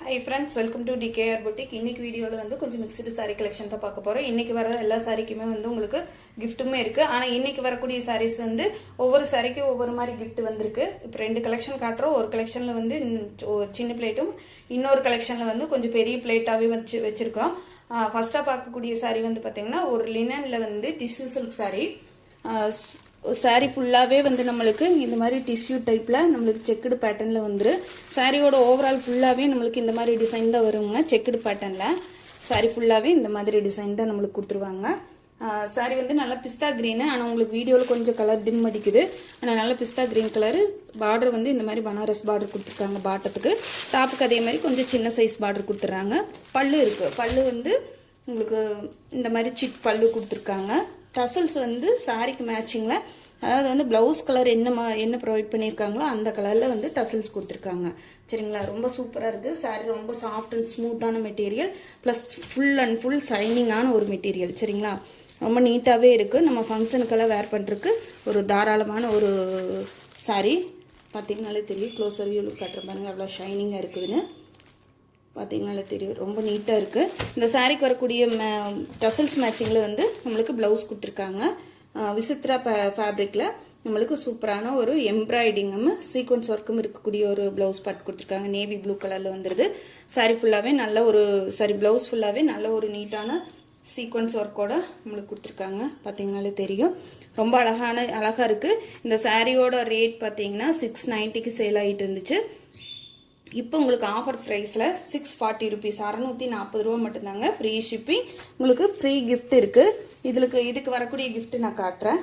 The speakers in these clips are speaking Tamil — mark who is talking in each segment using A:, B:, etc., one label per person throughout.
A: Hi friends, welcome to DKR Boutique. இன்னைக்கு வீடியோல வந்து கொஞ்சம் மிக்ஸ்டு saree collection தான் பார்க்க போறோம். இன்னைக்கு வர எல்லா சாரிக்குமே வந்து உங்களுக்கு giftமே இருக்கு. ஆனா இன்னைக்கு வரக்கூடிய sarees வந்து ஒவ்வொரு சாரிக்கு ஒவ்வொரு மாதிரி gift வந்திருக்கு. இப்போ ரெண்டு கலெக்ஷன் காட்றோம். ஒரு கலெக்ஷன்ல வந்து சின்ன பிளேட்டும் இன்னொரு கலெக்ஷன்ல வந்து கொஞ்சம் பெரிய பிளேட்டாவே வச்சிருக்கோம். ஃபர்ஸ்டா பார்க்கக்கூடிய saree வந்து பாத்தீங்கன்னா ஒரு லினன்ல வந்து டிஷ்யூ சில்க் saree. சாரி ஃபுல்லாகவே வந்து நம்மளுக்கு இந்த மாதிரி டிஷ்யூ டைப்பில் நம்மளுக்கு செக்குடு பேட்டர்னில் வந்துடும். சாரியோட ஓவரால் ஃபுல்லாகவே நம்மளுக்கு இந்த மாதிரி டிசைன் தான் வருங்க. செக்குடு பேட்டர்னில் சாரி ஃபுல்லாகவே இந்த மாதிரி டிசைன் தான் நம்மளுக்கு கொடுத்துருவாங்க. சாரி வந்து நல்லா பிஸ்தா க்ரீனு, ஆனால் உங்களுக்கு வீடியோவில் கொஞ்சம் கலர் டிம் அடிக்குது. ஆனால் நல்லா பிஸ்தா க்ரீன் கலரு. பார்டர் வந்து இந்த மாதிரி பனாரஸ் பார்டர் கொடுத்துருக்காங்க பாட்டத்துக்கு. டாப்புக்கு அதே மாதிரி கொஞ்சம் சின்ன சைஸ் பார்டர் கொடுத்துட்றாங்க. பல்லு இருக்குது. பல்லு வந்து உங்களுக்கு இந்த மாதிரி சிட் பல்லு கொடுத்துருக்காங்க. டசல்ஸ் வந்து சாரிக்கு மேட்சிங்கில், அதாவது வந்து ப்ளவுஸ் கலர் என்ன ப்ரொவைட் பண்ணியிருக்காங்களோ அந்த கலரில் வந்து டசல்ஸ் கொடுத்துருக்காங்க. சரிங்களா, ரொம்ப சூப்பராக இருக்குது. சாரி ரொம்ப சாஃப்ட் அண்ட் ஸ்மூத்தான material, plus full and full ஷைனிங்கான ஒரு மெட்டீரியல். சரிங்களா, ரொம்ப நீட்டாகவே இருக்குது. நம்ம ஃபங்க்ஷனுக்கெல்லாம் வேர் பண்ணுறதுக்கு ஒரு தாராளமான ஒரு சாரி. பார்த்தீங்கனாலே தெரியும், க்ளோஸர் வியூவில் காட்டுற பாருங்க அவ்வளோ ஷைனிங்காக இருக்குதுன்னு. பார்த்தீங்கனாலே தெரியும், ரொம்ப நீட்டாக இருக்குது. இந்த சாரிக்கு வரக்கூடிய டசல்ஸ் மேட்சிங்கில் வந்து நம்மளுக்கு ப்ளவுஸ் கொடுத்துருக்காங்க. விசித்ரா ஃபேப்ரிக்கில் நம்மளுக்கு சூப்பரான ஒரு எம்ப்ராய்டிங்கும் சீக்வன்ஸ் ஒர்க்கும் இருக்கக்கூடிய ஒரு ப்ளவுஸ் பார்ட் கொடுத்துருக்காங்க. நேவி ப்ளூ கலரில் வந்துடுது. சாரி ஃபுல்லாகவே நல்ல ஒரு ப்ளவுஸ் ஃபுல்லாகவே நல்ல ஒரு நீட்டான சீக்வன்ஸ் ஒர்க்கோட நம்மளுக்கு கொடுத்துருக்காங்க. பார்த்தீங்கனாலே தெரியும், ரொம்ப அழகாக இருக்குது. இந்த சாரியோட ரேட் பார்த்தீங்கன்னா 690க்கு சேல் ஆகிட்டு இருந்துச்சு. இப்போ உங்களுக்கு ஆஃபர் ப்ரைஸில் 640 rupees, 640 ரூபா மட்டும்தாங்க. ஃப்ரீ ஷிப்பிங், உங்களுக்கு ஃப்ரீ கிஃப்ட் இருக்குது. இதுக்கு வரக்கூடிய கிஃப்ட் நான் காட்டுறேன்.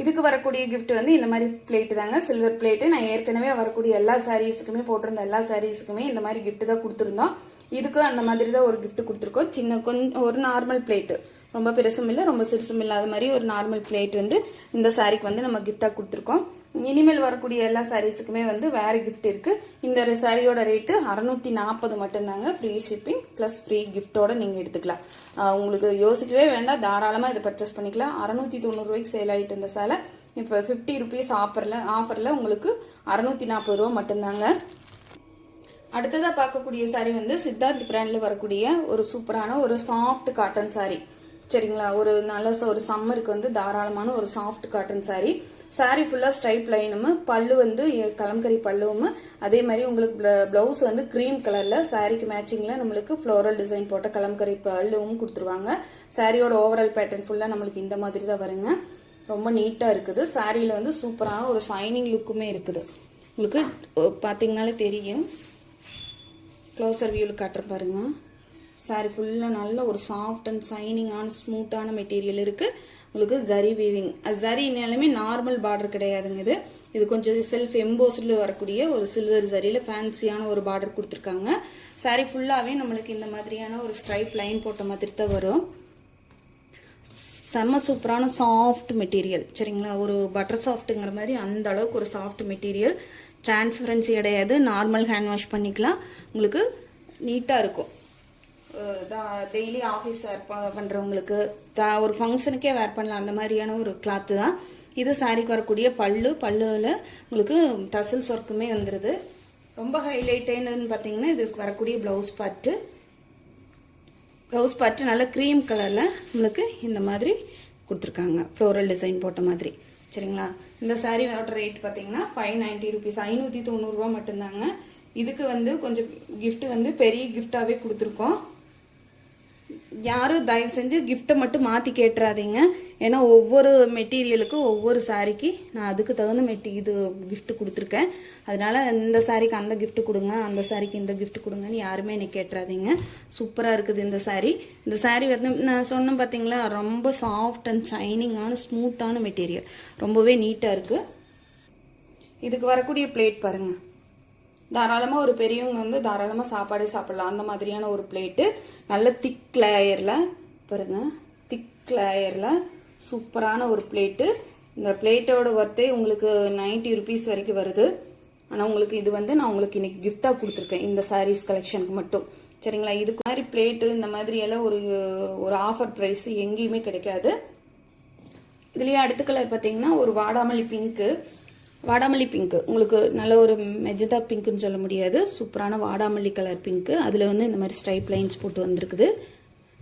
A: இதுக்கு வரக்கூடிய கிஃப்ட் வந்து இந்த மாதிரி பிளேட்டு தாங்க, சில்வர் பிளேட்டு. நான் ஏற்கனவே வரக்கூடிய எல்லா சாரீஸுக்குமே போட்டிருந்த எல்லா சாரீஸுக்குமே இந்த மாதிரி கிஃப்ட் தான் கொடுத்துருந்தோம். இதுக்கு அந்த மாதிரி தான் ஒரு கிஃப்ட் கொடுத்துருக்கோம். கொஞ்சம் ஒரு நார்மல் பிளேட்டு, ரொம்ப பெருசும் இல்லை ரொம்ப சிறுசும் இல்லாத மாதிரி ஒரு நார்மல் பிளேட் வந்து இந்த சாரிக்கு வந்து நம்ம கிஃப்டாக கொடுத்துருக்கோம். இனிமேல் வரக்கூடிய எல்லா சாரீஸுக்குமே வந்து வேறு கிஃப்ட் இருக்குது. இந்த சாரியோட ரேட்டு 640 மட்டும்தாங்க. ஃப்ரீ ஷிப்பிங் ப்ளஸ் ஃப்ரீ கிஃப்டோட நீங்கள் எடுத்துக்கலாம். உங்களுக்கு யோசிக்கவே வேண்டாம், தாராளமாக இதை பர்ச்சேஸ் பண்ணிக்கலாம். 690 ரூபாய்க்கு சேல் ஆகிட்டு இருந்த சேலை இப்போ 50 rupees ஆஃபரில் உங்களுக்கு 640 ரூபா மட்டும்தாங்க. அடுத்ததாக பார்க்கக்கூடிய சாரி வந்து சித்தார்த் பிராண்டில் வரக்கூடிய ஒரு சூப்பரான ஒரு சாஃப்ட் காட்டன் சாரி. சரிங்களா, ஒரு நல்ல ஒரு சம்மருக்கு வந்து தாராளமான ஒரு சாஃப்ட் காட்டன் சாரி. சாரி ஃபுல்லாக ஸ்ட்ரைப் லைனும், பல்லு வந்து கலம்கரி பல்லுவும், அதே மாதிரி உங்களுக்கு ப்ளவுஸ் வந்து க்ரீம் கலரில் சாரிக்கு மேட்சிங்கில் நம்மளுக்கு ஃப்ளோரல் டிசைன் போட்ட கலம்கரி பல்லுவும் கொடுத்துருவாங்க. சாரியோட ஓவரால் பேட்டர்ன் ஃபுல்லாக நம்மளுக்கு இந்த மாதிரி தான் வருங்க. ரொம்ப நீட்டாக இருக்குது. சாரியில் வந்து சூப்பரான ஒரு ஷைனிங் லுக்குமே இருக்குது. உங்களுக்கு பார்த்தீங்கனாலே தெரியும், க்ளோஸர் வியூவில் காட்டுற பாருங்க. சாரி ஃபுல்லாக நல்ல ஒரு சாஃப்ட் அண்ட் ஷைனிங்கான ஸ்மூத்தான மெட்டீரியல் இருக்குது. உங்களுக்கு ஜரி வீவிங், ஜரினாலுமே நார்மல் பார்டர் கிடையாதுங்க. இது கொஞ்சம் செல்ஃப் எம்போஸ்டில் வரக்கூடிய ஒரு சில்வர் ஜரியில் ஃபேன்சியான ஒரு பார்டர் கொடுத்துருக்காங்க. சாரி ஃபுல்லாகவே நம்மளுக்கு இந்த மாதிரியான ஒரு ஸ்ட்ரைப் லைன் போட்ட மாதிரி தான் வரும். செம்ம சூப்பரான சாஃப்ட் மெட்டீரியல். சரிங்களா, ஒரு பட்டர் சாஃப்ட்டுங்கிற மாதிரி அந்த அளவுக்கு ஒரு சாஃப்ட் மெட்டீரியல். டிரான்ஸ்பரன்சி கிடையாது, நார்மல் ஹேண்ட் வாஷ் பண்ணிக்கலாம். உங்களுக்கு நீட்டாக இருக்கும். டெய்லி ஆஃபீஸ் வேர் பண்ணுறவங்களுக்கு, ஒரு ஃபங்க்ஷனுக்கே வேர் பண்ணலாம், அந்த மாதிரியான ஒரு கிளாத்து தான் இது. சாரிக்கு வரக்கூடிய பல்லுவில் உங்களுக்கு டசல்ஸ் ஒர்க்குமே வந்துடுது. ரொம்ப ஹைலைட்டேன்னு பார்த்தீங்கன்னா இதுக்கு வரக்கூடிய ப்ளவுஸ் பார்ட்டு நல்ல க்ரீம் கலரில் உங்களுக்கு இந்த மாதிரி கொடுத்துருக்காங்க, ஃப்ளோரல் டிசைன் போட்ட மாதிரி. சரிங்களா, இந்த சாரியோட ரேட் பார்த்தீங்கன்னா 590 rupees, 590 ரூபா மட்டும்தாங்க. இதுக்கு வந்து கொஞ்சம் கிஃப்ட் வந்து பெரிய கிஃப்டாகவே கொடுத்துருக்கோம். யாரும் தயவு செஞ்சு கிஃப்ட்டை மட்டும் மாற்றி கேட்டுறாதீங்க. ஏன்னா ஒவ்வொரு மெட்டீரியலுக்கும் ஒவ்வொரு சாரிக்கு நான் அதுக்கு தகுந்த இது கிஃப்ட் கொடுத்துருக்கேன். அதனால இந்த சாரிக்கு அந்த கிஃப்ட் கொடுங்க, அந்த சாரிக்கு இந்த கிஃப்ட் கொடுங்கன்னு யாருமே என்னை கேட்டுறாதீங்க. சூப்பராக இருக்குது இந்த சாரி. இந்த சாரி வந்து நான் சொன்னேன் பார்த்தீங்களா, ரொம்ப சாஃப்ட் அண்ட் ஷைனிங்கான ஸ்மூத்தான மெட்டீரியல், ரொம்பவே நீட்டாக இருக்குது. இதுக்கு வரக்கூடிய பிளேட் பாருங்கள், தாராளமாக ஒரு பெரியவங்க வந்து தாராளமாக சாப்பாடே சாப்பிடலாம், அந்த மாதிரியான ஒரு பிளேட்டு. நல்ல திக் லேயரில் பாருங்கள், திக் லேயரில் சூப்பரான ஒரு பிளேட்டு. இந்த பிளேட்டோட ஒர்த்தே உங்களுக்கு 90 rupees வரைக்கும் வருது. ஆனால் உங்களுக்கு இது வந்து நான் உங்களுக்கு இன்னைக்கு கிஃப்டாக கொடுத்துருக்கேன் இந்த சாரீஸ் கலெக்ஷனுக்கு மட்டும். சரிங்களா, இதுக்கு மாதிரி பிளேட்டு இந்த மாதிரி எல்லாம் ஒரு ஆஃபர் ப்ரைஸ் எங்கேயுமே கிடைக்காது. இதுலேயே அடுத்த கலர் பார்த்தீங்கன்னா ஒரு வாடாமல்லி பிங்க்கு. வாடாமல்லி பிங்க்கு, உங்களுக்கு நல்ல ஒரு மெஜந்தா பிங்க்குன்னு சொல்ல முடியாது, சூப்பரான வாடாமல்லி கலர் பிங்க்கு. அதில் வந்து இந்த மாதிரி ஸ்ட்ரைப் லைன்ஸ் போட்டு வந்திருக்குது.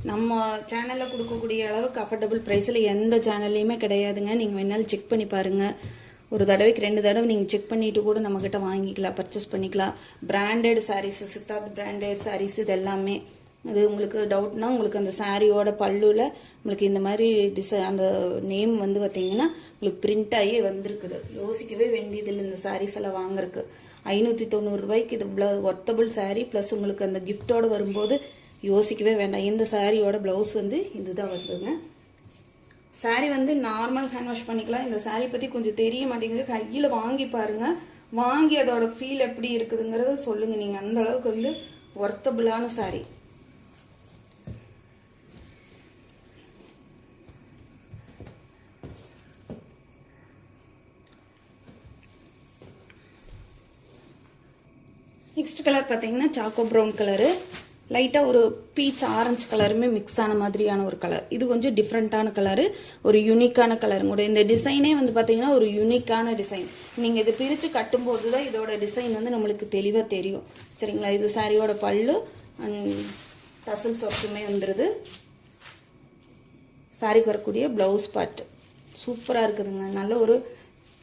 A: நம்ம சேனலில் கொடுக்கக்கூடிய அளவுக்கு அஃபோர்டபுள் ப்ரைஸில் எந்த சேனல்லையுமே கிடையாதுங்க. நீங்கள் வேணாலும் செக் பண்ணி பாருங்கள். ஒரு தடவைக்கு 2 தடவை நீங்கள் செக் பண்ணிவிட்டு கூட நம்மக்கிட்ட வாங்கிக்கலாம், பர்ச்சேஸ் பண்ணிக்கலாம். பிராண்டட் சாரீஸ், சித்தார்த் பிராண்டட் சாரீஸ் இது எல்லாமே. அது உங்களுக்கு டவுட்னா உங்களுக்கு அந்த சாரியோட பல்லுவில் உங்களுக்கு இந்த மாதிரி அந்த நேம் வந்து பார்த்தீங்கன்னா உங்களுக்கு பிரிண்ட் ஆகி வந்திருக்குது. யோசிக்கவே வேண்டியதில்லை இந்த சாரீஸ் எல்லாம் வாங்குறதுக்கு. 590 ரூபாய்க்கு இது ஒர்த்தபிள் சாரீ. ப்ளஸ் உங்களுக்கு அந்த கிஃப்டோடு வரும்போது யோசிக்கவே வேண்டாம். இந்த சாரியோட ப்ளவுஸ் வந்து இதுதான் வருதுங்க. சாரீ வந்து நார்மல் ஹேண்ட் வாஷ் பண்ணிக்கலாம். இந்த சாரீ பற்றி கொஞ்சம் தெரிய மாட்டேங்குது. கையில் வாங்கி பாருங்கள், வாங்கி அதோட ஃபீல் எப்படி இருக்குதுங்கிறத சொல்லுங்கள். நீங்கள் அந்த அளவுக்கு வந்து ஒர்த்தபிளான சாரீ. நெக்ஸ்ட் கலர் பார்த்தீங்கன்னா சாக்கோ ப்ரௌன் கலரு, லைட்டாக ஒரு பீச் ஆரஞ்சு கலருமே மிக்ஸ் ஆன மாதிரியான ஒரு கலர். இது கொஞ்சம் டிஃப்ரெண்ட்டான கலரு, ஒரு யூனிக்கான கலரும் கூட. இந்த டிசைனே வந்து பார்த்தீங்கன்னா ஒரு யூனிக்கான டிசைன். நீங்கள் இதை பிரித்து கட்டும்போது தான் இதோட டிசைன் வந்து நம்மளுக்கு தெளிவாக தெரியும். சரிங்களா? இது சாரியோட பல்லு அண்ட் டசல்ஸ் ஒர்க்குமே வந்துடுது. சாரிக்கு வரக்கூடிய ப்ளவுஸ் பார்ட் சூப்பராக இருக்குதுங்க. நல்ல ஒரு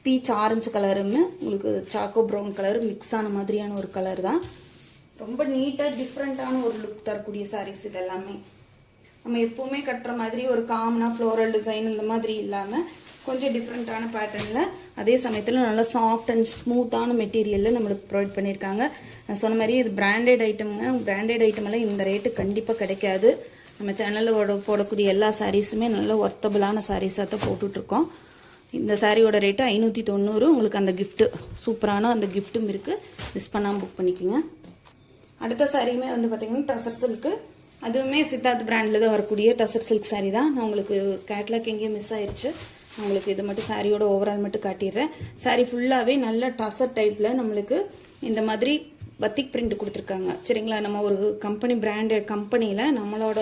A: பீச் ஆரஞ்சு கலருமே உங்களுக்கு சாக்கோ ப்ரௌன் கலரு மிக்ஸ் ஆன மாதிரியான ஒரு கலர் தான். ரொம்ப நீட்டாக டிஃப்ரெண்ட்டான ஒரு லுக் தரக்கூடிய சாரீஸ் இது எல்லாமே. நம்ம எப்போவுமே கட்டுற மாதிரி ஒரு காமனாக ஃப்ளோரல் டிசைன் இந்த மாதிரி இல்லாமல் கொஞ்சம் டிஃப்ரெண்ட்டான பேட்டர்னில், அதே சமயத்தில் நல்லா சாஃப்ட் அண்ட் ஸ்மூத்தான மெட்டீரியலில் நம்மளுக்கு ப்ரொவைட் பண்ணியிருக்காங்க. நான் சொன்ன மாதிரி இது பிராண்டட் ஐட்டம்ங்க. பிராண்டட் ஐட்டமெல்லாம் இந்த ரேட்டு கண்டிப்பாக கிடைக்காது. நம்ம சேனலில் போடக்கூடிய எல்லா சாரீஸுமே நல்ல ஒர்த்தபிளான சாரீஸாக தான் போட்டுட்ருக்கோம். இந்த சாரியோட ரேட்டு 590. உங்களுக்கு அந்த கிஃப்ட்டு சூப்பரான அந்த கிஃப்ட்டும் இருக்குது. மிஸ் பண்ணாமல் புக் பண்ணிக்கோங்க. அடுத்த சாரியுமே வந்து பார்த்தீங்கன்னா டசர் சில்க்கு. அதுவுமே சித்தார்த் பிராண்டில் தான் வரக்கூடிய டசர் சில்க் சாரீ தான். நான் உங்களுக்கு கேட்லாக் எங்கேயும் மிஸ் ஆயிடுச்சு. உங்களுக்கு இது மட்டும் சாரியோட ஓவரால் மட்டும் காட்டிடுறேன். சாரீ ஃபுல்லாகவே நல்ல டசர் டைப்பில் நம்மளுக்கு இந்த மாதிரி பத்திக் பிரிண்ட் கொடுத்துருக்காங்க. சரிங்களா? நம்ம ஒரு கம்பெனி பிராண்டட் கம்பெனியில் நம்மளோட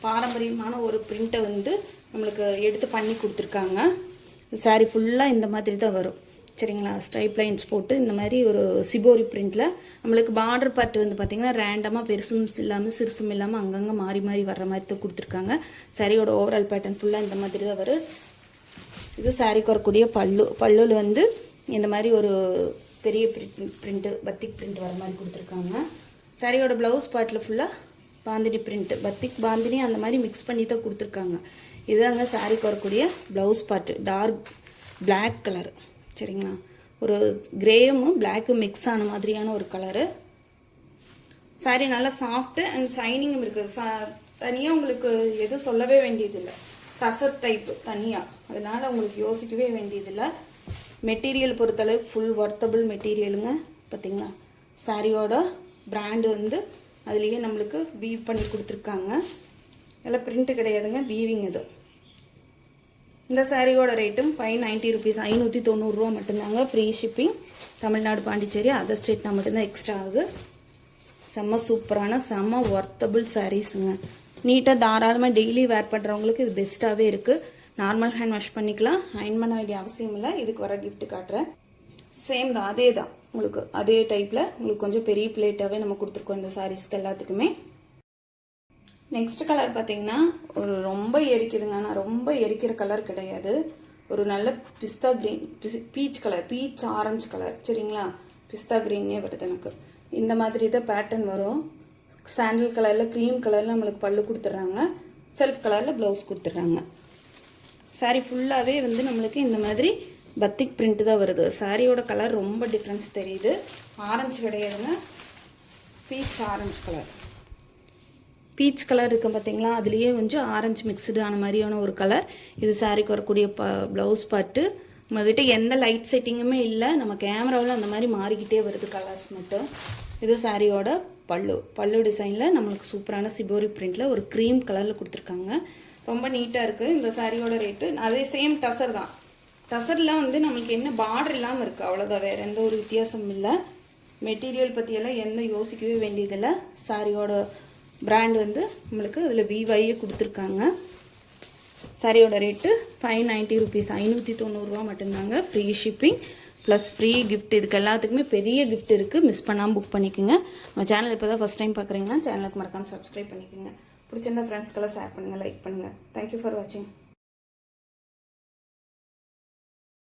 A: பாரம்பரியமான ஒரு பிரிண்ட்டை வந்து நம்மளுக்கு எடுத்து பண்ணி கொடுத்துருக்காங்க. சாரீ ஃபுல்லாக இந்த மாதிரி தான் வரும். சரிங்களா? ஸ்ட்ரைப் லைன்ஸ் போட்டு இந்த மாதிரி ஒரு சிபோரி பிரிண்டில் நம்மளுக்கு பார்டர் பார்ட் வந்து பார்த்திங்கன்னா ரேண்டமாக பெருசும் இல்லாமல் சிறுசும் இல்லாமல் அங்கங்கே மாறி மாறி வர்ற மாதிரி தான் கொடுத்துருக்காங்க. சாரியோட ஓவரால் பேட்டர்ன் ஃபுல்லாக இந்த மாதிரி தான் வரும். இது சாரிக்கு வரக்கூடிய பல்லுவில் வந்து இந்த மாதிரி ஒரு பெரிய பிரிண்ட்டு பத்திக் பிரிண்ட் வர மாதிரி கொடுத்துருக்காங்க. சாரியோட ப்ளவுஸ் பார்ட்டில் ஃபுல்லாக பாந்தினி பிரிண்ட்டு, பத்திக் பாந்தினி அந்த மாதிரி மிக்ஸ் பண்ணி தான் கொடுத்துருக்காங்க. இதுதாங்க சாரிக்கு வரக்கூடிய blouse part. Dark black colour. சரிங்களா? ஒரு கிரேயும் பிளாக்கும் மிக்ஸ் ஆன மாதிரியான ஒரு கலரு. சாரி நல்லா சாஃப்ட்டு அண்ட் ஷைனிங்கும் இருக்குது. தனியாக உங்களுக்கு எதுவும் சொல்லவே வேண்டியதில்லை. டசர் டைப்பு தனியாக, அதனால் உங்களுக்கு யோசிக்கவே வேண்டியதில்லை. மெட்டீரியல் பொறுத்தளவுக்கு ஃபுல் ஒர்த்தபிள் மெட்டீரியலுங்க. பார்த்தீங்களா? சாரியோட பிராண்டு வந்து அதுலேயே நம்மளுக்கு வீவ் பண்ணி கொடுத்துருக்காங்க. இதெல்லாம் பிரிண்ட்டு கிடையாதுங்க, வீவிங் இது. இந்த சாரியோட ரேட்டும் 590 ருபீஸ், 590 ரூபா மட்டும்தாங்க. Free shipping. Tamil Nadu, Pondicherry, other ஸ்டேட்னா மட்டும்தான் எக்ஸ்ட்ரா ஆகுது. செம்ம சூப்பரான செம்ம ஒர்த்தபிள் சாரீஸுங்க. நீட்டாக தாராளமாக டெய்லி வேர் பண்ணுறவங்களுக்கு இது பெஸ்ட்டாகவே இருக்குது. நார்மல் ஹேண்ட் வாஷ் பண்ணிக்கலாம், அயன் பண்ண வேண்டிய அவசியம் இல்லை. இதுக்கு வர கிஃப்ட் காட்டுறேன். சேம் தான், அதே தான் உங்களுக்கு. அதே டைப்பில் உங்களுக்கு கொஞ்சம் பெரிய பிளேட்டாகவே நம்ம கொடுத்துருக்கோம் இந்த சாரீஸ்க்கு எல்லாத்துக்குமே. நெக்ஸ்ட் கலர் பார்த்தீங்கன்னா ஒரு ரொம்ப எரிக்குதுங்க. ஆனால் ரொம்ப எரிக்கிற கலர் கிடையாது. ஒரு நல்ல pista green, peach colour, peach orange colour. சரிங்களா? பிஸ்தா க்ரீன்னே வருது எனக்கு. இந்த மாதிரி தான் பேட்டர்ன் வரும். சாண்டில் கலரில், க்ரீம் கலரில் நம்மளுக்கு பல்லு கொடுத்துட்றாங்க. செல்ஃப் கலரில் ப்ளவுஸ் கொடுத்துட்றாங்க. சாரீ ஃபுல்லாகவே வந்து நம்மளுக்கு இந்த மாதிரி பத்திக் பிரிண்ட் தான் வருது. சாரியோட கலர் ரொம்ப டிஃப்ரென்ஸ் தெரியுது. ஆரஞ்சு கிடையாதுங்க, beach orange colour. Peach colour இருக்குது பார்த்தீங்களா? அதுலேயே கொஞ்சம் ஆரஞ்சு மிக்ஸ்டு ஆன மாதிரியான ஒரு கலர். இது சாரிக்கு வரக்கூடிய ப்ளவுஸ் பார்ட்டு. நம்மக்கிட்ட எந்த லைட் செட்டிங்குமே இல்லை. நம்ம கேமராவில் அந்த மாதிரி மாறிக்கிட்டே வருது கலர்ஸ் மட்டும். இது சாரியோட பல்லு டிசைனில் நம்மளுக்கு சூப்பரான சிபோரி பிரிண்டில் ஒரு க்ரீம் கலரில் கொடுத்துருக்காங்க. ரொம்ப நீட்டாக இருக்குது. இந்த சாரியோட ரேட்டு அதே சேம் டசர் தான். டசரில் வந்து நம்மளுக்கு என்ன பார்டர் இல்லாமல் இருக்குது, அவ்வளோதான். வேறு எந்த ஒரு வித்தியாசமும் இல்லை. மெட்டீரியல் பற்றியெல்லாம் எந்த யோசிக்கவே வேண்டியதில்லை. சாரியோட பிராண்ட் வந்து நம்மளுக்கு அதில் விவாயே கொடுத்துருக்காங்க. சாரியோட ரேட்டு 590 ருபீஸ், 590 ரூபா மட்டும்தாங்க. Free shipping. Plus free gift. இதுக்கு எல்லாத்துக்குமே பெரிய கிஃப்ட் இருக்குது. மிஸ் பண்ணாமல் புக் பண்ணிக்கோங்க. நம்ம சேனல் இப்போ தான் ஃபஸ்ட் டைம் பார்க்குறீங்கன்னா சேனலுக்கு மறக்காமல் சப்ஸ்கிரைப் பண்ணிக்கோங்க. பிடிச்சிருந்தா ஃப்ரெண்ட்ஸ்க்கெல்லாம் ஷேர் பண்ணுங்கள், லைக் பண்ணுங்கள். தேங்க்யூ ஃபார் வாட்சிங்.